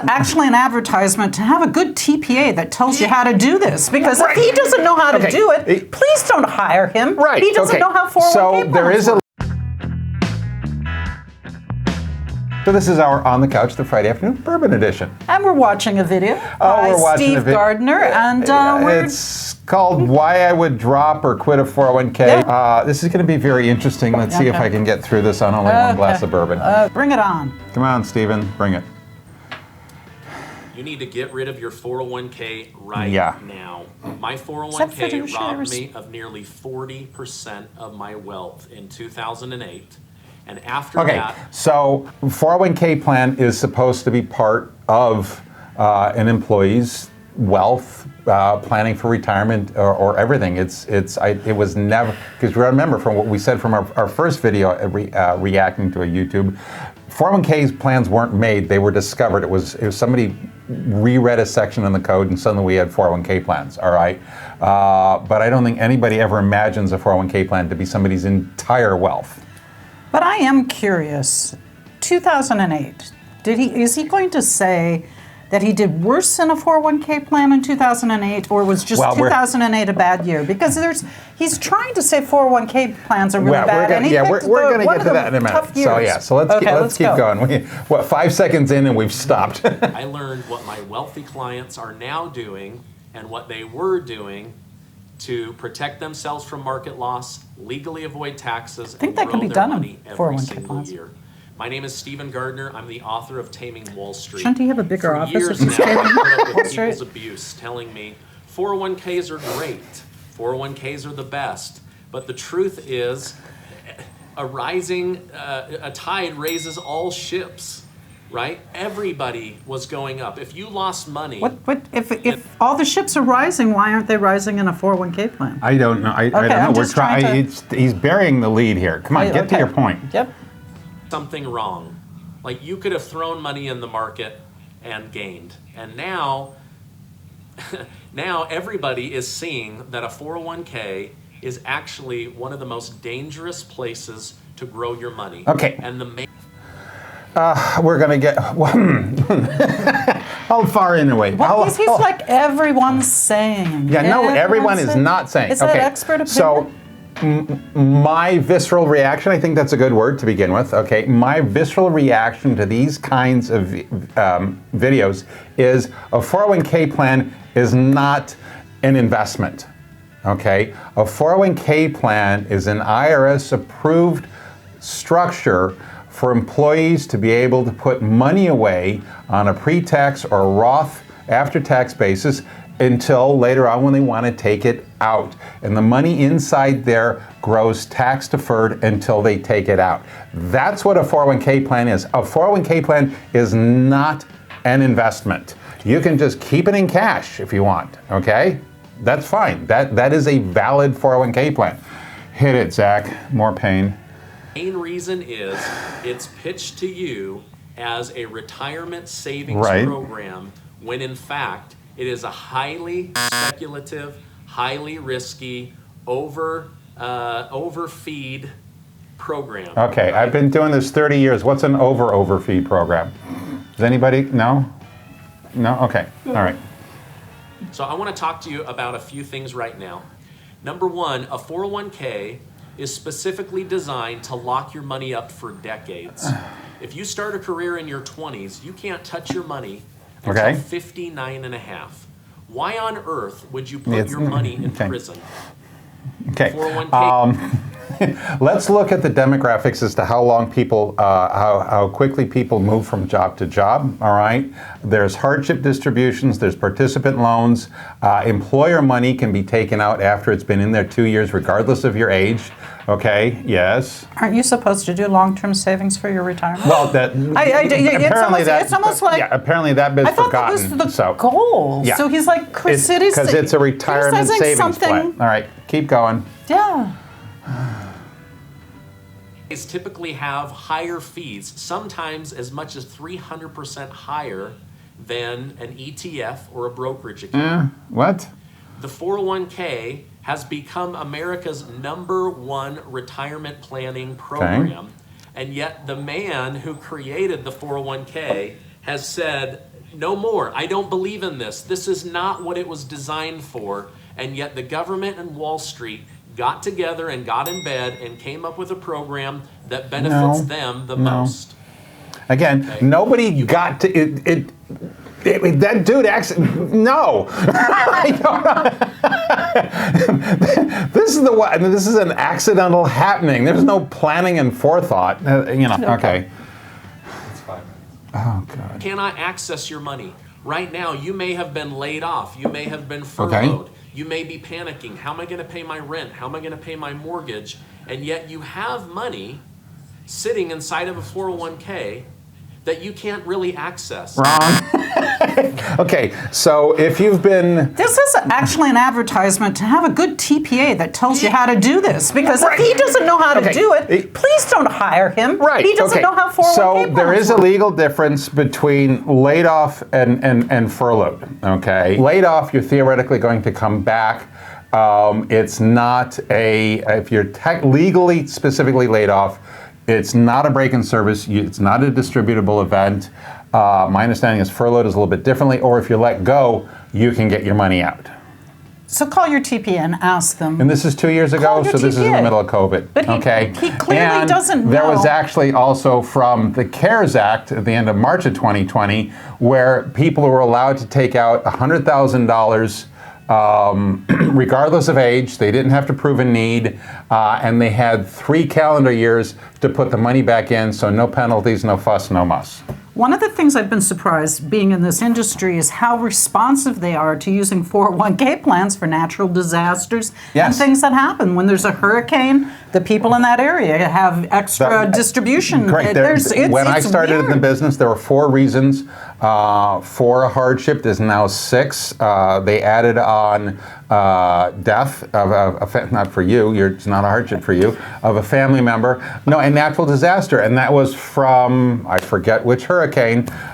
actually an advertisement to have a good TPA that tells you how to do this. Because if he doesn't know how to do it, please don't hire him. Right. He doesn't know how 401k So there is work. So this is our On the Couch, the Friday afternoon bourbon edition. And we're watching a video by Steve Gardner, and it's called Why I Would Drop or Quit a 401k. Yeah. This is going to be very interesting. Let's see if I can get through this on only one glass of bourbon. Bring it on. Come on, Stephen, bring it. You need to get rid of your 401k right now. My 401k robbed me of nearly 40% of my wealth in 2008. And after that... So 401k plan is supposed to be part of an employee's wealth, planning for retirement or everything. It was never, because remember from what we said from our first video reacting to a YouTube, 401k plans weren't made, they were discovered. It was somebody reread a section in the code and suddenly we had 401k plans, all right? But I don't think anybody ever imagines a 401k plan to be somebody's entire wealth. But I am curious, 2008, is he going to say that he did worse in a 401k plan in 2008, or was just 2008 a bad year? Because he's trying to say 401k plans are really bad. We're going to get to that in a minute. So let's keep going. 5 seconds in and we've stopped. I learned what my wealthy clients are now doing and what they were doing to protect themselves from market loss, legally avoid taxes, and grow their money every single year. My name is Stephen Gardner. I'm the author of Taming Wall Street. Shouldn't he have a bigger office? For years now, I've put up with people's abuse, telling me 401ks are great, 401ks are the best. But the truth is, a tide raises all ships. Right? Everybody was going up. If you lost money... If all the ships are rising, why aren't they rising in a 401k plan? I don't know. I don't know. He's burying the lead here. Come on, get to your point. Yep. Something wrong. Like, you could have thrown money in the market and gained. And now everybody is seeing that a 401k is actually one of the most dangerous places to grow your money. Okay. And the main... we're going to get... How far in the way? Well, he's like everyone's saying. Yeah, no, everyone is not saying. Is that expert opinion? So, my visceral reaction, I think that's a good word to begin with, okay? My visceral reaction to these kinds of videos is a 401k plan is not an investment, okay? A 401k plan is an IRS-approved structure for employees to be able to put money away on a pre-tax or Roth after-tax basis until later on when they want to take it out. And the money inside there grows tax-deferred until they take it out. That's what a 401k plan is. A 401k plan is not an investment. You can just keep it in cash if you want, okay? That's fine. That is a valid 401k plan. Hit it, Zach. More pain. Main reason is it's pitched to you as a retirement savings program when in fact it is a highly speculative, highly risky, overfeed program. Okay, I've been doing this 30 years. What's an overfeed program? Does anybody know? No? Okay, all right. So I want to talk to you about a few things right now. Number one, a 401k is specifically designed to lock your money up for decades. If you start a career in your 20s, you can't touch your money until 59 and a half. Why on earth would you put your money in prison? Okay. 401k. Let's look at the demographics as to how long people, how quickly people move from job to job, all right? There's hardship distributions, there's participant loans. Employer money can be taken out after it's been in there 2 years, regardless of your age, okay? Yes. Aren't you supposed to do long-term savings for your retirement? Well, it's almost like... Yeah, apparently that bit's forgotten. I thought that was the goal. Yeah. So he's like... Because it's a retirement savings plan. All right, keep going. Yeah. Typically have higher fees, sometimes as much as 300% higher than an ETF or a brokerage account. What? The 401k has become America's #1 retirement planning program, and yet the man who created the 401k has said, no more. I don't believe in this. This is not what it was designed for. And yet the government and Wall Street got together and got in bed and came up with a program that benefits them the most. Again, Okay. nobody got to it. That dude actually, no. I don't know. This is the one. This is an accidental happening. There's no planning and forethought. Okay. It's 5 minutes. Oh God. Cannot access your money. Right now, you may have been laid off. You may have been furloughed. You may be panicking. How am I going to pay my rent? How am I going to pay my mortgage? And yet you have money sitting inside of a 401k that you can't really access. Wrong. Okay, so if you've been... This is actually an advertisement to have a good TPA that tells you how to do this. Because if he doesn't know how to do it, please don't hire him. Right. He doesn't know how 401k So there plans is a work. legal difference between laid off and furloughed. Okay. Laid off, you're theoretically going to come back. It's not if you're legally specifically laid off, it's not a break in service. It's not a distributable event. My understanding is furloughed is a little bit differently, or if you're let go, you can get your money out. So call your TPA and ask them. And this is 2 years ago, Call your so this is in the TPA. middle of COVID. But he clearly and doesn't there was know. actually also from the CARES Act at the end of March of 2020, where people were allowed to take out $100,000 regardless of age. They didn't have to prove a need, and they had 3 calendar years to put the money back in, so no penalties, no fuss, no muss. One of the things I've been surprised being in this industry is how responsive they are to using 401k plans for natural disasters and Yes. things that happen. When there's a hurricane, the people in that area have extra distribution. Great. When I started in the business, there were 4 reasons for a hardship. There's now 6. They added on death of not for you. It's not a hardship for you, of a family member. No, and natural disaster, and that was from I forget which hurricane.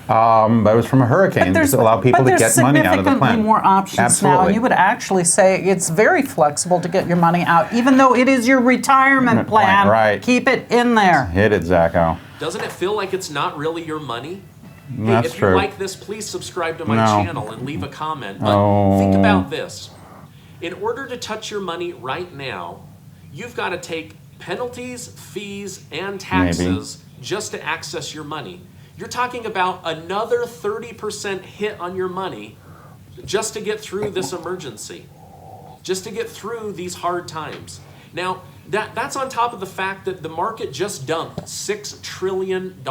That was from a hurricane to allow people to get money out of the plan. But there's significantly more options Absolutely. now. You would actually say it's very flexible to get your money out, even though it is your retirement plan. Right. Keep it in there. Hit it, Zacho. Doesn't it feel like it's not really your money? That's if true. you like this, please subscribe to my No. channel and leave a comment. But think about this. In order to touch your money right now, you've got to take penalties, fees, and taxes just to access your money. You're talking about another 30% hit on your money just to get through this emergency, just to get through these hard times. Now, that's on top of the fact that the market just dumped $6 trillion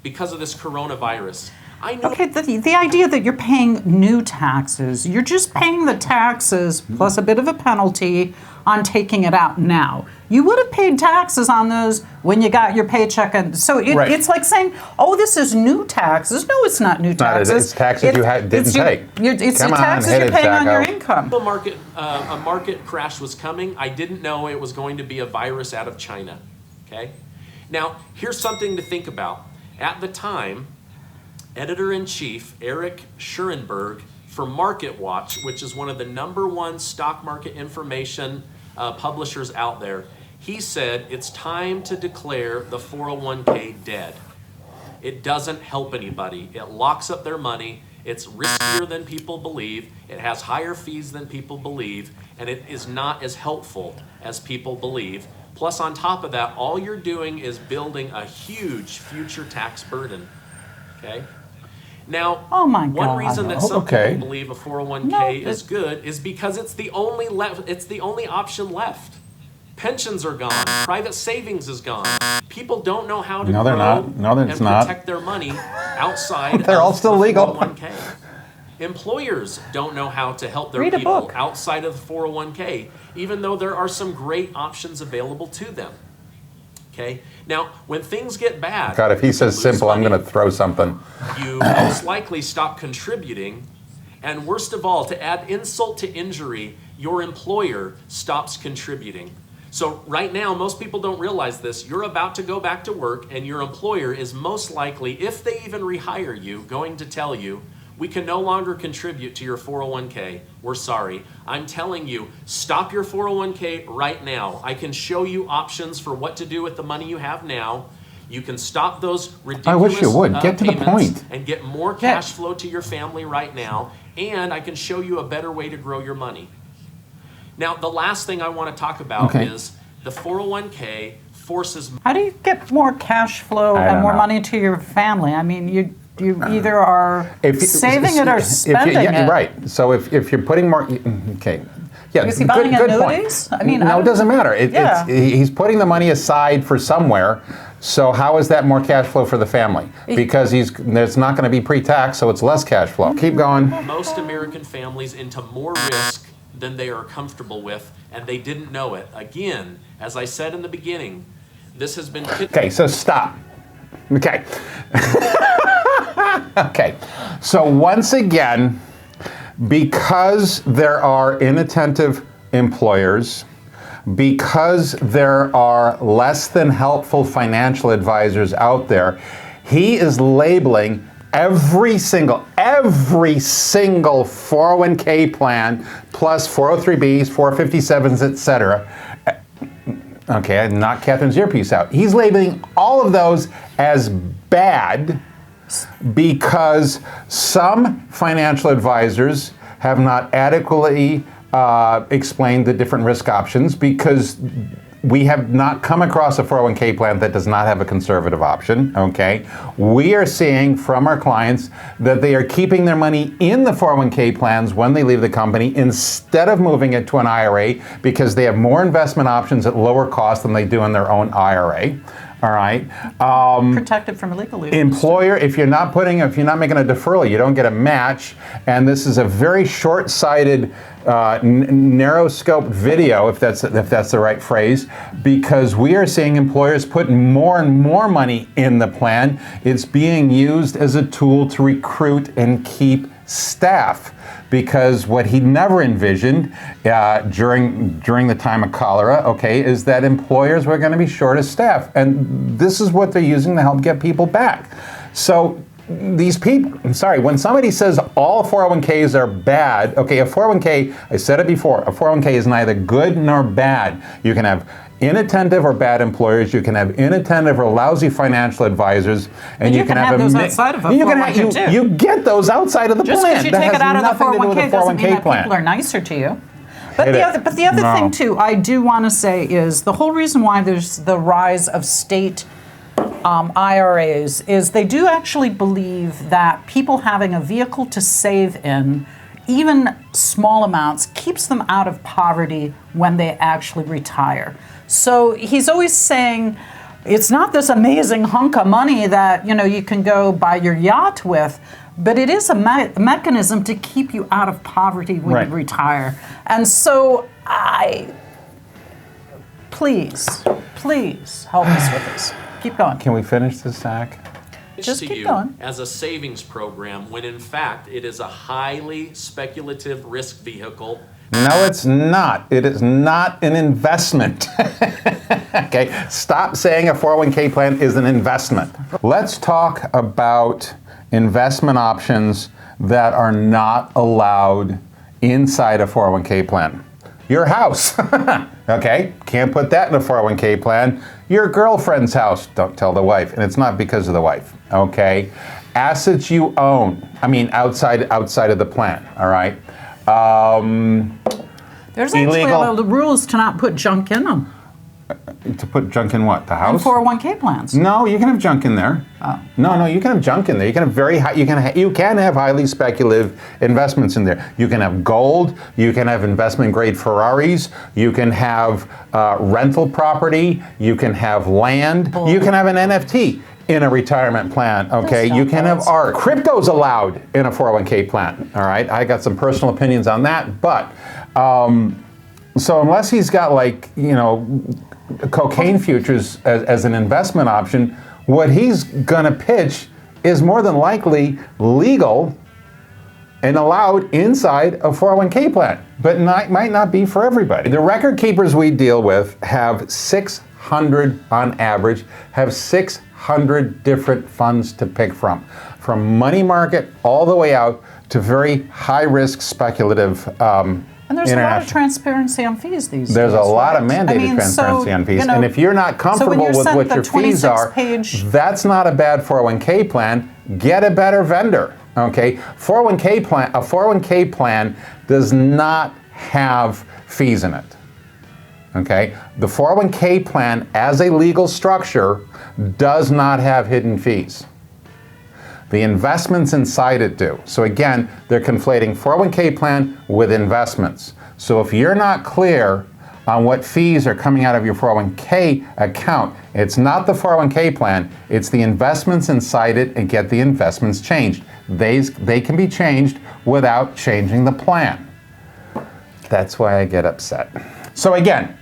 because of this coronavirus. I know. Okay, the idea that you're paying new taxes, you're just paying the taxes plus a bit of a penalty on taking it out now. You would have paid taxes on those when you got your paycheck. And so it's like saying, oh, this is new taxes. No, it's not new taxes. It's taxes you didn't take. It's Come the on, taxes hit you're it, paying on your Zacho. income. A market crash was coming. I didn't know it was going to be a virus out of China. Okay? Now, here's something to think about. At the time, Editor-in-Chief Eric Schurenberg for MarketWatch, which is one of the #1 stock market information publishers out there, he said it's time to declare the 401k dead. It doesn't help anybody. It locks up their money. It's riskier than people believe. It has higher fees than people believe, and it is not as helpful as people believe. Plus, on top of that, all you're doing is building a huge future tax burden. Okay? Now, Oh my one God. reason that some Okay. people believe a 401k No, is good is because it's the only option left. Pensions are gone. Private savings is gone. People don't know how to No, they're grow not. No, it's and not. protect their money outside They're of all still the legal. 401k. Employers don't know how to help their Read a people book. outside of the 401k, even though there are some great options available to them. Okay? Now, when things get bad, God, if he says lose simple, I'm money, going to throw something. you most likely stop contributing, and worst of all, to add insult to injury, your employer stops contributing. So right now, most people don't realize this. You're about to go back to work, and your employer is most likely, if they even rehire you, going to tell you, we can no longer contribute to your 401k. We're sorry. I'm telling you, stop your 401k right now. I can show you options for what to do with the money you have now. You can stop those ridiculous I wish you would. Get to the payments point. and get more cash flow to your family right now, and I can show you a better way to grow your money. Now, the last thing I want to talk about is the 401k forces... How do you get more cash flow and more money to your family? I mean, you either are saving it or spending it. Right. So if you're putting more... Okay. Yeah, is he buying annuities? Point. I mean, no, it doesn't matter. He's putting the money aside for somewhere. So how is that more cash flow for the family? Because there's not going to be pre-tax, so it's less cash flow. Keep going. Most American families into more risk than they are comfortable with, and they didn't know it. Again, as I said in the beginning, this has been... Okay, so stop. Okay. Okay. So once again, because there are inattentive employers, because there are less than helpful financial advisors out there, he is labeling every single 401k plan plus 403bs, 457s, etc. Okay, I knocked Catherine's earpiece out. He's labeling all of those as bad because some financial advisors have not adequately explained the different risk options, because we have not come across a 401k plan that does not have a conservative option, okay? We are seeing from our clients that they are keeping their money in the 401k plans when they leave the company instead of moving it to an IRA, because they have more investment options at lower cost than they do in their own IRA. All right. Protected from illegal use. Employer, if you're not making a deferral, you don't get a match. And this is a very short-sighted, narrow-scoped video, if that's the right phrase, because we are seeing employers put more and more money in the plan. It's being used as a tool to recruit and keep staff, because what he never envisioned during the time of cholera, okay, is that employers were going to be short of staff, and this is what they're using to help get people back. So these people, when somebody says all 401ks are bad, okay, a 401k, I said it before, a 401k is neither good nor bad. You can have inattentive or bad employers, you can have inattentive or lousy financial advisors, and you can have those outside of a 401k too. You get those outside of the Just plan. because you take it out of the 401k doesn't mean that people are nicer to you. But the other thing too, I do want to say is the whole reason why there's the rise of state IRAs is they do actually believe that people having a vehicle to save in, even small amounts, keeps them out of poverty when they actually retire. So he's always saying it's not this amazing hunk of money that you can go buy your yacht with, but it is a mechanism to keep you out of poverty when you retire. And so please help us with this. Keep going. Can we finish this, Zach? Just to keep you going. as a savings program, when in fact it is a highly speculative risk vehicle. No, it's not. It is not an investment. Okay, stop saying a 401k plan is an investment. Let's talk about investment options that are not allowed inside a 401k plan. Your house, okay? Can't put that in a 401k plan. Your girlfriend's house, don't tell the wife, and it's not because of the wife, okay? Assets you own, outside of the plan, all right? There's actually rules to not put junk in them. To put junk in what? The house? In 401k plans. No, you can have junk in there. Oh. No, you can have junk in there. You can have you can have highly speculative investments in there. You can have gold. You can have investment grade Ferraris. You can have rental property. You can have land. Bull. You can have an NFT in a retirement plan. Okay, you can have art. Crypto's allowed in a 401k plan. All right, I got some personal opinions on that, but so unless he's got cocaine futures as an investment option, what he's going to pitch is more than likely legal and allowed inside a 401k plan, but might not be for everybody. The record keepers we deal with have 600 on average, have 600 different funds to pick from money market all the way out to very high risk speculative And there's a lot of transparency on fees these days. There's a lot right? of mandated transparency on fees. You know, and if you're not comfortable with what your fees are, that's not a bad 401k plan. Get a better vendor. Okay? A 401k plan does not have fees in it. Okay? The 401k plan as a legal structure does not have hidden fees. The investments inside it do. So again, they're conflating 401k plan with investments. So if you're not clear on what fees are coming out of your 401k account, it's not the 401k plan, it's the investments inside it, and get the investments changed. They can be changed without changing the plan. That's why I get upset. So again,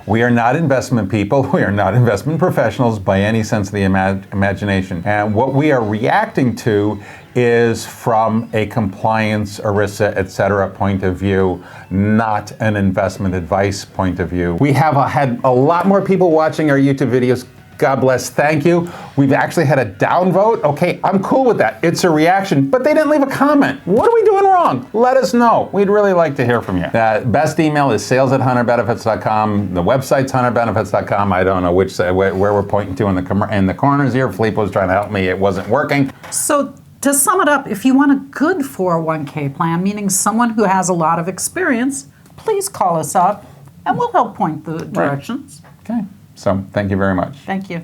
we are not investment people. We are not investment professionals by any sense of the imagination. And what we are reacting to is from a compliance, ERISA, et cetera point of view, not an investment advice point of view. We have had a lot more people watching our YouTube videos. God bless, thank you. We've actually had a downvote. Okay, I'm cool with that. It's a reaction, but they didn't leave a comment. What are we doing wrong? Let us know. We'd really like to hear from you. Best email is sales@hunterbenefits.com. The website's hunterbenefits.com. I don't know where we're pointing to in the corners here. Philippe was trying to help me. It wasn't working. So to sum it up, if you want a good 401k plan, meaning someone who has a lot of experience, please call us up and we'll help point the directions. Okay. So thank you very much. Thank you.